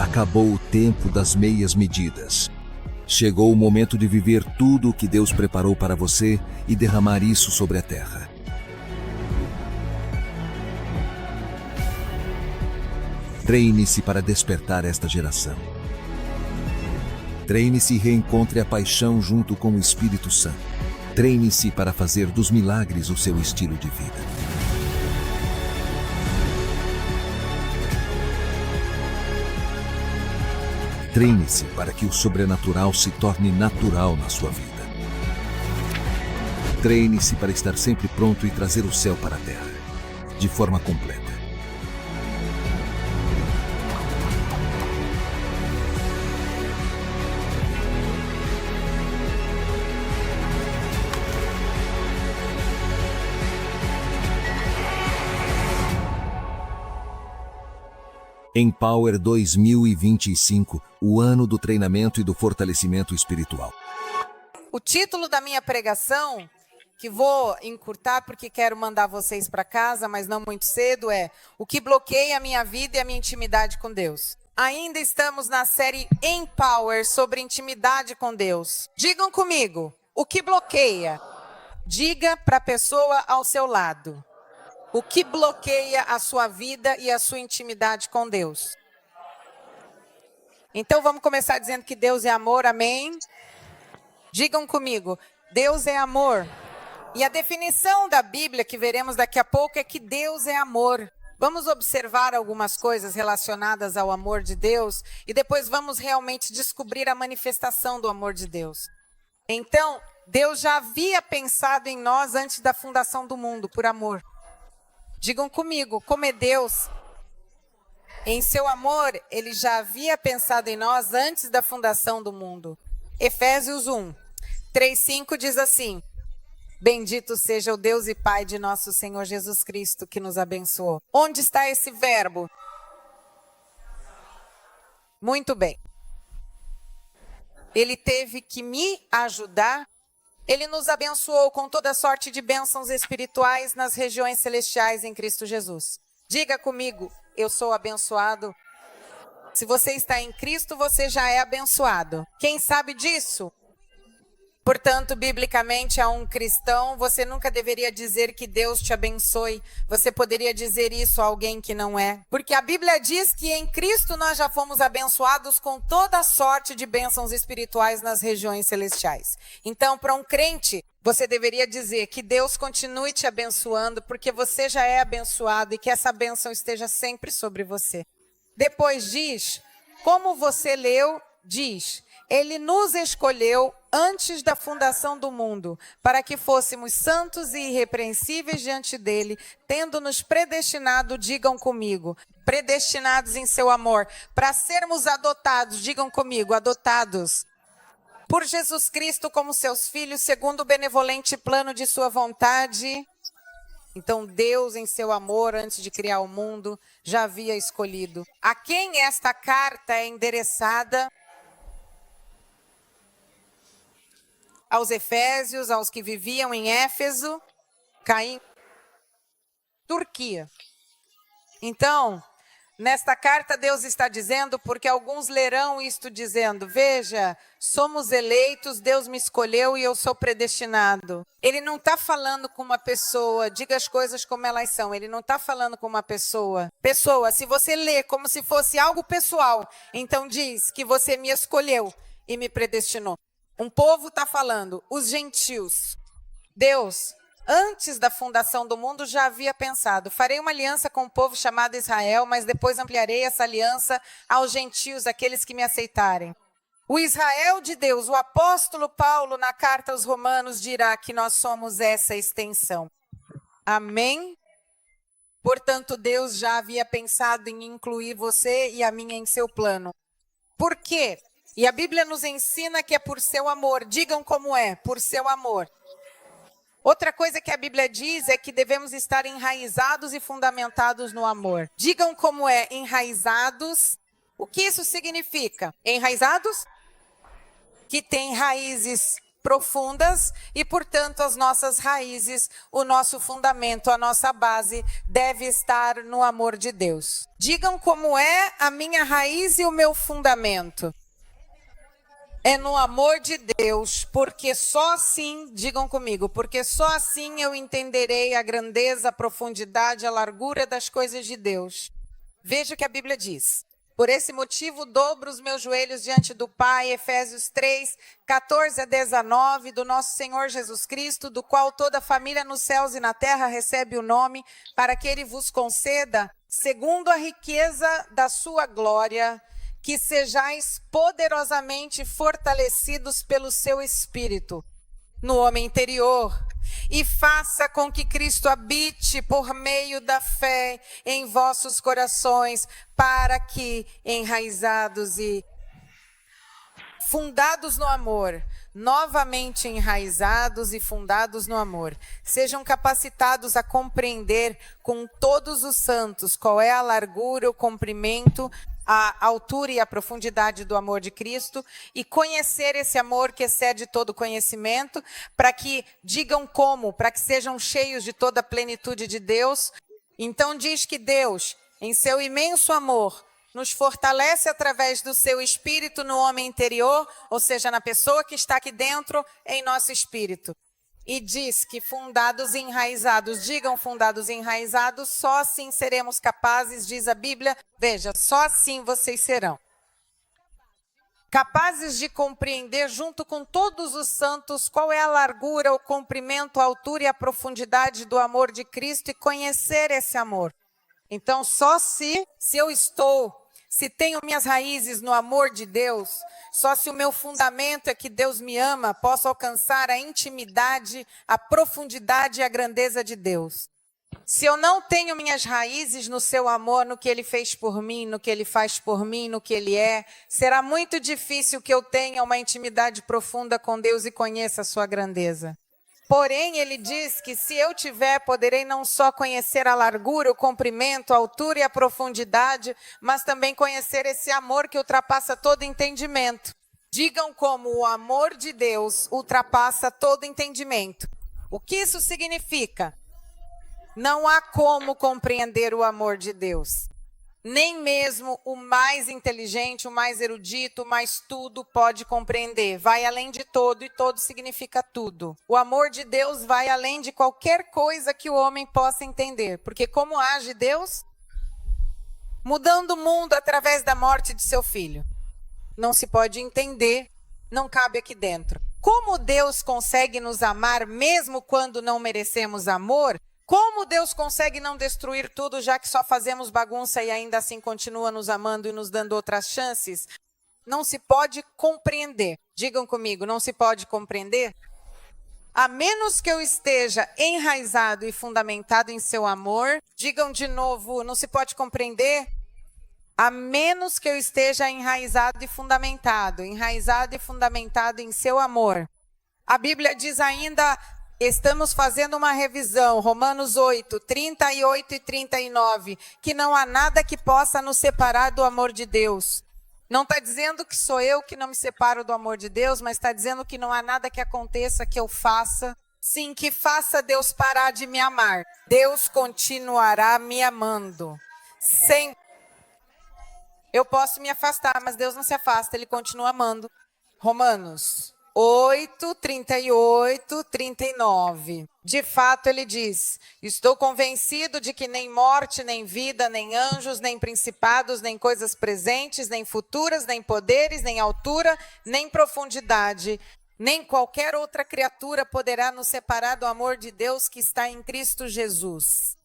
Acabou o tempo das meias medidas. Chegou o momento de viver tudo o que Deus preparou para você e derramar isso sobre a terra. Treine-se para despertar esta geração. Treine-se e reencontre a paixão junto com o Espírito Santo. Treine-se para fazer dos milagres o seu estilo de vida. Treine-se para que o sobrenatural se torne natural na sua vida. Treine-se para estar sempre pronto e trazer o céu para a terra, de forma completa. Empower 2025, o ano do treinamento e do fortalecimento espiritual. O título da minha pregação, que vou encurtar porque quero mandar vocês para casa, mas não muito cedo, é o que bloqueia a minha vida e a minha intimidade com Deus. Ainda estamos na série Empower sobre intimidade com Deus. Digam comigo, o que bloqueia? Diga para a pessoa ao seu lado. O que bloqueia a sua vida e a sua intimidade com Deus? Então vamos começar dizendo que Deus é amor, amém? Digam comigo, Deus é amor. E a definição da Bíblia que veremos daqui a pouco é que Deus é amor. Vamos observar algumas coisas relacionadas ao amor de Deus e depois vamos realmente descobrir a manifestação do amor de Deus. Então, Deus já havia pensado em nós antes da fundação do mundo, por amor. Digam comigo, como é Deus? Em seu amor, Ele já havia pensado em nós antes da fundação do mundo. Efésios 1, 3:5 diz assim: Bendito seja o Deus e Pai de nosso Senhor Jesus Cristo, que nos abençoou. Onde está esse verbo? Muito bem. Ele teve que me ajudar. Ele nos abençoou com toda sorte de bênçãos espirituais nas regiões celestiais em Cristo Jesus. Diga comigo, eu sou abençoado. Se você está em Cristo, você já é abençoado. Quem sabe disso? Portanto, biblicamente, a um cristão, você nunca deveria dizer que Deus te abençoe. Você poderia dizer isso a alguém que não é. Porque a Bíblia diz que em Cristo nós já fomos abençoados com toda sorte de bênçãos espirituais nas regiões celestiais. Então, para um crente, você deveria dizer que Deus continue te abençoando, porque você já é abençoado e que essa bênção esteja sempre sobre você. Depois diz, como você leu, diz... Ele nos escolheu antes da fundação do mundo, para que fôssemos santos e irrepreensíveis diante dele, tendo-nos predestinado, digam comigo, predestinados em seu amor, para sermos adotados, digam comigo, adotados, por Jesus Cristo como seus filhos, segundo o benevolente plano de sua vontade. Então Deus, em seu amor, antes de criar o mundo, já havia escolhido. A quem esta carta é endereçada? Aos Efésios, aos que viviam em Éfeso, Caim, Turquia. Então, nesta carta Deus está dizendo, porque alguns lerão isto dizendo, veja, somos eleitos, Deus me escolheu e eu sou predestinado. Ele não está falando com uma pessoa, diga as coisas como elas são, ele não está falando com uma pessoa. Pessoa, se você lê como se fosse algo pessoal, então diz que você me escolheu e me predestinou. Um povo está falando, os gentios. Deus, antes da fundação do mundo, já havia pensado, farei uma aliança com um povo chamado Israel, mas depois ampliarei essa aliança aos gentios, aqueles que me aceitarem. O Israel de Deus, o apóstolo Paulo, na carta aos Romanos, dirá que nós somos essa extensão. Amém? Portanto, Deus já havia pensado em incluir você e a mim em seu plano. Por quê? E a Bíblia nos ensina que é por seu amor. Digam como é, por seu amor. Outra coisa que a Bíblia diz é que devemos estar enraizados e fundamentados no amor. Digam como é, enraizados. O que isso significa? Enraizados? Que tem raízes profundas e, portanto, as nossas raízes, o nosso fundamento, a nossa base deve estar no amor de Deus. Digam como é a minha raiz e o meu fundamento. É no amor de Deus, porque só assim, digam comigo, porque só assim eu entenderei a grandeza, a profundidade, a largura das coisas de Deus. Veja o que a Bíblia diz. Por esse motivo, dobro os meus joelhos diante do Pai, Efésios 3, 14 a 19, do nosso Senhor Jesus Cristo, do qual toda a família nos céus e na terra recebe o nome, para que Ele vos conceda, segundo a riqueza da sua glória, que sejais poderosamente fortalecidos pelo seu Espírito no homem interior, e faça com que Cristo habite por meio da fé em vossos corações, para que, enraizados e fundados no amor, novamente enraizados e fundados no amor, sejam capacitados a compreender com todos os santos qual é a largura, o comprimento, a altura e a profundidade do amor de Cristo, e conhecer esse amor que excede todo conhecimento, para que digam como, para que sejam cheios de toda a plenitude de Deus. Então diz que Deus, em seu imenso amor, nos fortalece através do seu espírito no homem interior, ou seja, na pessoa que está aqui dentro, em nosso espírito. E diz que fundados e enraizados, digam fundados e enraizados, só assim seremos capazes, diz a Bíblia, veja, só assim vocês serão capazes de compreender junto com todos os santos qual é a largura, o comprimento, a altura e a profundidade do amor de Cristo e conhecer esse amor. Então, só se tenho minhas raízes no amor de Deus, só se o meu fundamento é que Deus me ama, posso alcançar a intimidade, a profundidade e a grandeza de Deus. Se eu não tenho minhas raízes no seu amor, no que Ele fez por mim, no que Ele faz por mim, no que Ele é, será muito difícil que eu tenha uma intimidade profunda com Deus e conheça a sua grandeza. Porém, ele diz que se eu tiver, poderei não só conhecer a largura, o comprimento, a altura e a profundidade, mas também conhecer esse amor que ultrapassa todo entendimento. Digam como o amor de Deus ultrapassa todo entendimento. O que isso significa? Não há como compreender o amor de Deus. Nem mesmo o mais inteligente, o mais erudito, o mais tudo pode compreender. Vai além de todo, e todo significa tudo. O amor de Deus vai além de qualquer coisa que o homem possa entender. Porque como age Deus? Mudando o mundo através da morte de seu filho. Não se pode entender, não cabe aqui dentro. Como Deus consegue nos amar mesmo quando não merecemos amor? Como Deus consegue não destruir tudo, já que só fazemos bagunça e ainda assim continua nos amando e nos dando outras chances? Não se pode compreender. Digam comigo, não se pode compreender? A menos que eu esteja enraizado e fundamentado em seu amor. Digam de novo, não se pode compreender? A menos que eu esteja enraizado e fundamentado em seu amor. A Bíblia diz ainda... Estamos fazendo uma revisão, Romanos 8, 38 e 39, que não há nada que possa nos separar do amor de Deus. Não está dizendo que sou eu que não me separo do amor de Deus, mas está dizendo que não há nada que aconteça, que eu faça. Sim, que faça Deus parar de me amar. Deus continuará me amando. Sem... Eu posso me afastar, mas Deus não se afasta, Ele continua amando. Romanos 8, 38, 39. De fato, ele diz: estou convencido de que nem morte, nem vida, nem anjos, nem principados, nem coisas presentes, nem futuras, nem poderes, nem altura, nem profundidade, nem qualquer outra criatura poderá nos separar do amor de Deus que está em Cristo Jesus.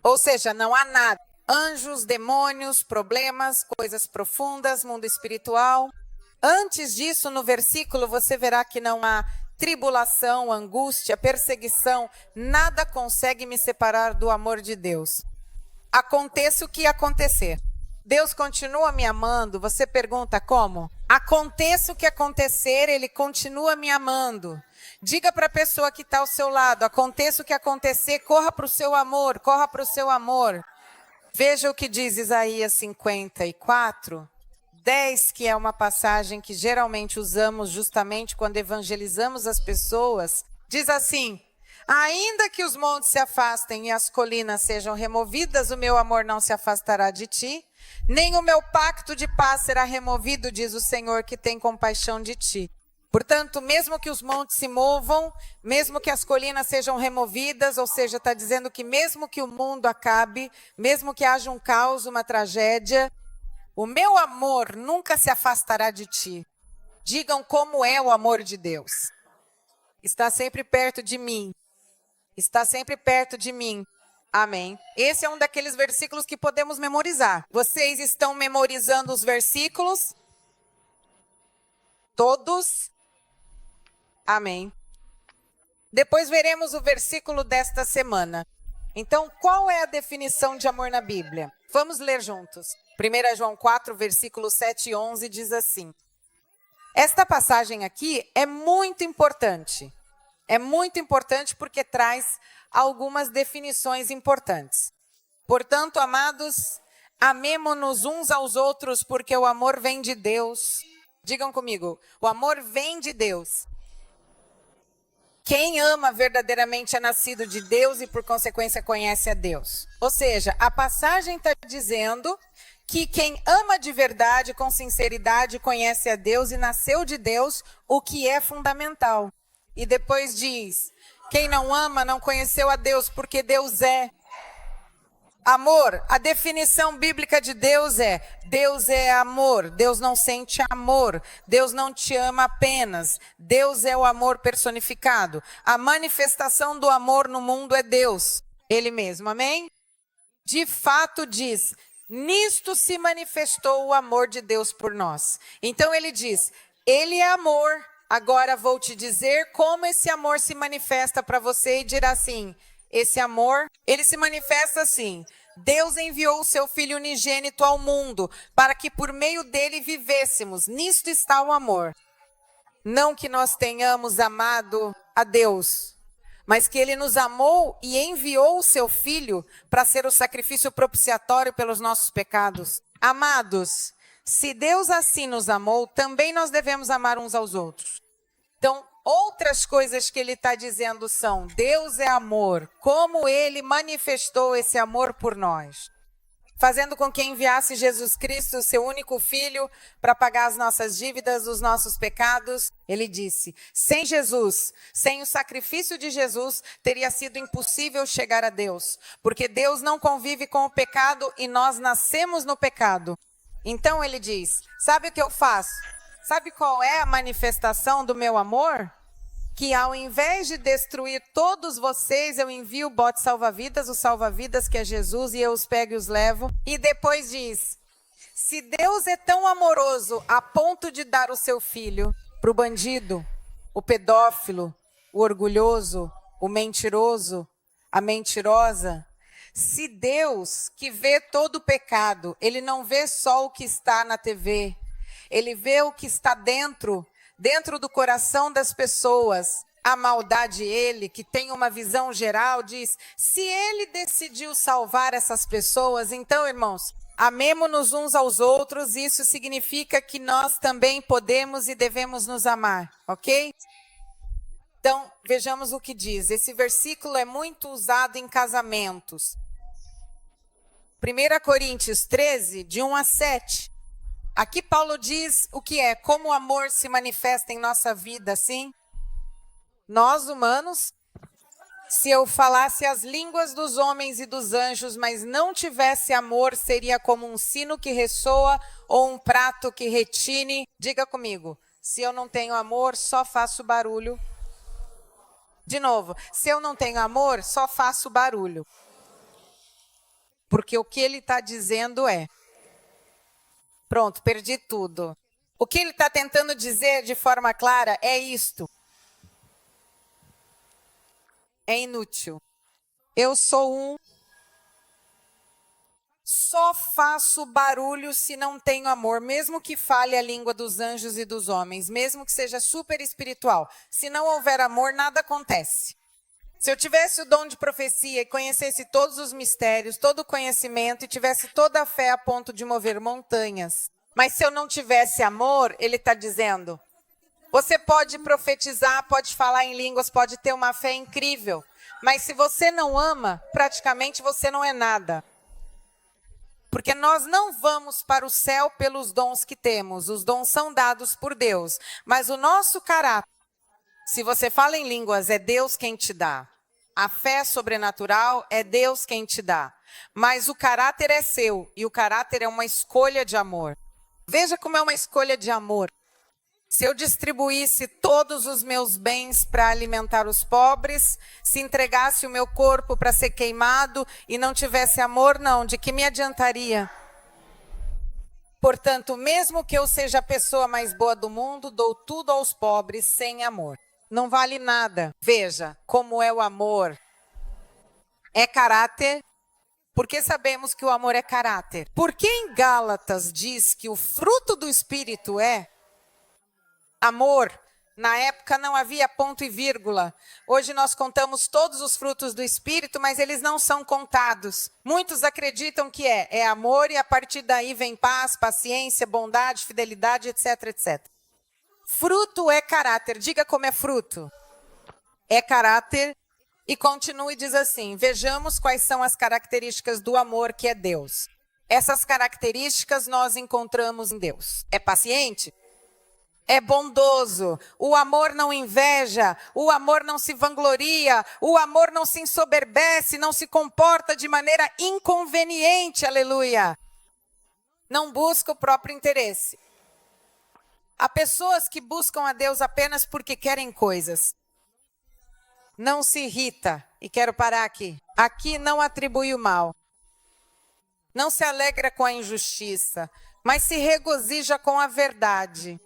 Ou seja, não há nada. Anjos, demônios, problemas, coisas profundas, mundo espiritual. Antes disso, no versículo, você verá que não há tribulação, angústia, perseguição, nada consegue me separar do amor de Deus. Aconteça o que acontecer. Deus continua me amando. Você pergunta como? Aconteça o que acontecer, Ele continua me amando. Diga para a pessoa que está ao seu lado, aconteça o que acontecer, corra para o seu amor, corra para o seu amor. Veja o que diz Isaías 54. 10, que é uma passagem que geralmente usamos justamente quando evangelizamos as pessoas, diz assim: ainda que os montes se afastem e as colinas sejam removidas, o meu amor não se afastará de ti, nem o meu pacto de paz será removido, diz o Senhor que tem compaixão de ti. Portanto, mesmo que os montes se movam, mesmo que as colinas sejam removidas, ou seja, está dizendo que mesmo que o mundo acabe, mesmo que haja um caos, uma tragédia, o meu amor nunca se afastará de ti. Digam como é o amor de Deus. Está sempre perto de mim. Está sempre perto de mim. Amém. Esse é um daqueles versículos que podemos memorizar. Vocês estão memorizando os versículos? Todos? Amém. Depois veremos o versículo desta semana. Então, qual é a definição de amor na Bíblia? Vamos ler juntos. 1 João 4, versículos 7 e 11 diz assim: esta passagem aqui é muito importante. É muito importante porque traz algumas definições importantes. Portanto, amados, amemo-nos uns aos outros porque o amor vem de Deus. Digam comigo, o amor vem de Deus. Quem ama verdadeiramente é nascido de Deus e, por consequência, conhece a Deus. Ou seja, a passagem está dizendo que quem ama de verdade, com sinceridade, conhece a Deus e nasceu de Deus, o que é fundamental. E depois diz, quem não ama não conheceu a Deus, porque Deus é amor. A definição bíblica de Deus é amor. Deus não sente amor. Deus não te ama apenas. Deus é o amor personificado. A manifestação do amor no mundo é Deus, Ele mesmo, amém? De fato diz, nisto se manifestou o amor de Deus por nós. Então ele diz, Ele é amor. Agora vou te dizer como esse amor se manifesta para você e dirá assim, esse amor, ele se manifesta assim, Deus enviou o seu Filho unigênito ao mundo para que por meio dele vivêssemos, nisto está o amor. Não que nós tenhamos amado a Deus, mas que ele nos amou e enviou o seu Filho para ser o sacrifício propiciatório pelos nossos pecados. Amados, se Deus assim nos amou, também nós devemos amar uns aos outros. Então, outras coisas que ele está dizendo são, Deus é amor, como ele manifestou esse amor por nós, fazendo com que enviasse Jesus Cristo, seu único Filho, para pagar as nossas dívidas, os nossos pecados. Ele disse, sem Jesus, sem o sacrifício de Jesus, teria sido impossível chegar a Deus, porque Deus não convive com o pecado e nós nascemos no pecado. Então ele diz, sabe o que eu faço? Sabe qual é a manifestação do meu amor? Que ao invés de destruir todos vocês, eu envio o bote salva-vidas, o salva-vidas que é Jesus, e eu os pego e os levo. E depois diz, se Deus é tão amoroso a ponto de dar o seu Filho para o bandido, o pedófilo, o orgulhoso, o mentiroso, a mentirosa, se Deus, que vê todo o pecado, ele não vê só o que está na TV, ele vê o que está dentro do coração das pessoas, a maldade ele, que tem uma visão geral, diz, se ele decidiu salvar essas pessoas, então, irmãos, amemo-nos uns aos outros, isso significa que nós também podemos e devemos nos amar, ok? Então, vejamos o que diz. Esse versículo é muito usado em casamentos. 1 Coríntios 13, de 1 a 7. Aqui Paulo diz o que é, como o amor se manifesta em nossa vida, assim. Nós, humanos, se eu falasse as línguas dos homens e dos anjos, mas não tivesse amor, seria como um sino que ressoa ou um prato que retine. Diga comigo, se eu não tenho amor, só faço barulho. De novo, se eu não tenho amor, só faço barulho. Porque o que ele está dizendo é... Pronto, perdi tudo. O que ele está tentando dizer de forma clara é isto. É inútil. Eu sou um... Só faço barulho se não tenho amor, mesmo que fale a língua dos anjos e dos homens, mesmo que seja super espiritual. Se não houver amor, nada acontece. Se eu tivesse o dom de profecia e conhecesse todos os mistérios, todo o conhecimento e tivesse toda a fé a ponto de mover montanhas, Mas se eu não tivesse amor, ele está dizendo, você pode profetizar, pode falar em línguas, pode ter uma fé incrível. Mas se você não ama, praticamente você não é nada. Porque nós não vamos para o céu pelos dons que temos. Os dons são dados por Deus. Mas o nosso caráter, se você fala em línguas, é Deus quem te dá. A fé sobrenatural é Deus quem te dá. Mas o caráter é seu. E o caráter é uma escolha de amor. Veja como é uma escolha de amor. Se eu distribuísse todos os meus bens para alimentar os pobres, se entregasse o meu corpo para ser queimado e não tivesse amor, não, de que me adiantaria? Portanto, mesmo que eu seja a pessoa mais boa do mundo, dou tudo aos pobres sem amor. Não vale nada. Veja como é o amor. É caráter, porque sabemos que o amor é caráter. Por que em Gálatas diz que o fruto do Espírito é amor? Na época não havia ponto e vírgula. Hoje nós contamos todos os frutos do Espírito, mas eles não são contados. Muitos acreditam que é amor e a partir daí vem paz, paciência, bondade, fidelidade, etc, etc. Fruto é caráter. Diga como é fruto. É caráter. E continua e diz assim, vejamos quais são as características do amor que é Deus. Essas características nós encontramos em Deus. É paciente? É bondoso, o amor não inveja, o amor não se vangloria, o amor não se ensoberbece, não se comporta de maneira inconveniente, aleluia. Não busca o próprio interesse. Há pessoas que buscam a Deus apenas porque querem coisas. Não se irrita, e quero parar aqui. Aqui não atribui o mal. Não se alegra com a injustiça, mas se regozija com a verdade.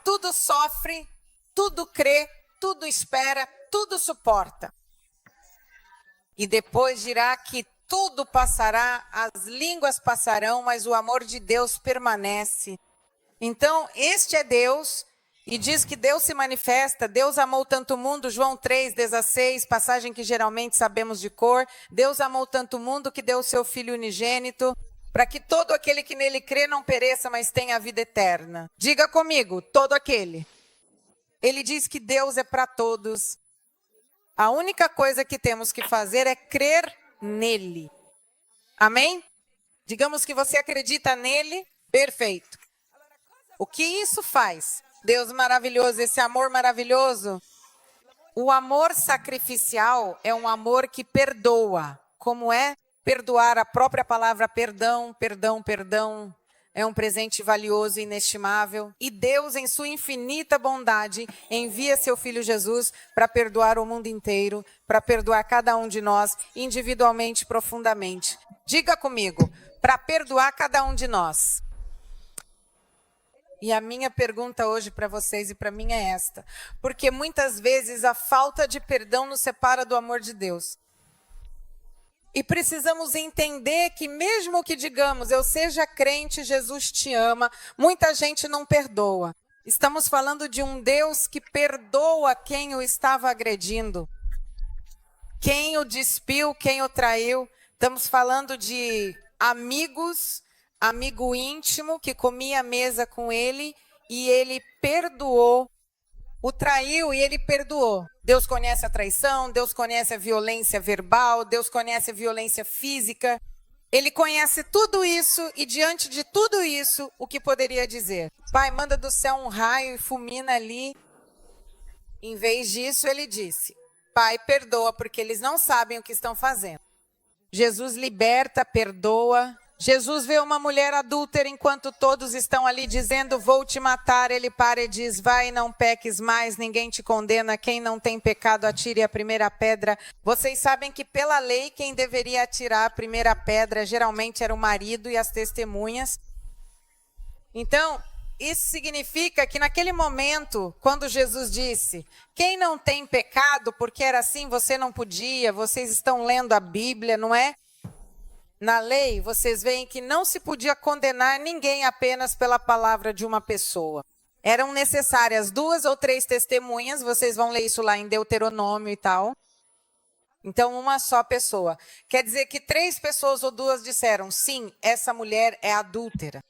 Tudo sofre, tudo crê, tudo espera, tudo suporta. E depois dirá que tudo passará, as línguas passarão, mas o amor de Deus permanece. Então, este é Deus, e diz que Deus se manifesta, Deus amou tanto o mundo, João 3,16, passagem que geralmente sabemos de cor. Deus amou tanto o mundo que deu o seu Filho unigênito, para que todo aquele que nele crê não pereça, mas tenha a vida eterna. Diga comigo, todo aquele. Ele diz que Deus é para todos. A única coisa que temos que fazer é crer nele. Amém? Digamos que você acredita nele, perfeito. O que isso faz? Deus maravilhoso, esse amor maravilhoso. O amor sacrificial é um amor que perdoa. Como é? Perdoar, a própria palavra perdão, perdão, perdão, é um presente valioso e inestimável. E Deus, em sua infinita bondade, envia seu Filho Jesus para perdoar o mundo inteiro, para perdoar cada um de nós, individualmente, profundamente. Diga comigo, para perdoar cada um de nós. E a minha pergunta hoje para vocês e para mim é esta. Porque muitas vezes a falta de perdão nos separa do amor de Deus. E precisamos entender que mesmo que digamos, eu seja crente, Jesus te ama, muita gente não perdoa. Estamos falando de um Deus que perdoa quem o estava agredindo. Quem o despiu, quem o traiu. Estamos falando de amigos, amigo íntimo que comia à mesa com ele e ele perdoou. O traiu e ele perdoou. Deus conhece a traição, Deus conhece a violência verbal, Deus conhece a violência física. Ele conhece tudo isso e diante de tudo isso, o que poderia dizer? Pai, manda do céu um raio e fulmina ali. Em vez disso, ele disse, Pai, perdoa porque eles não sabem o que estão fazendo. Jesus liberta, perdoa. Jesus vê uma mulher adúltera enquanto todos estão ali dizendo, vou te matar. Ele para e diz, vai, não peques mais, ninguém te condena. Quem não tem pecado, atire a primeira pedra. Vocês sabem que pela lei, quem deveria atirar a primeira pedra geralmente era o marido e as testemunhas. Então, isso significa que naquele momento, quando Jesus disse, quem não tem pecado, porque era assim, você não podia, vocês estão lendo a Bíblia, não é? Na lei, vocês veem que não se podia condenar ninguém apenas pela palavra de uma pessoa. Eram necessárias 2 ou 3 testemunhas, vocês vão ler isso lá em Deuteronômio e tal. Então, uma só pessoa. Quer dizer que 3 pessoas ou 2 disseram, sim, essa mulher é adúltera.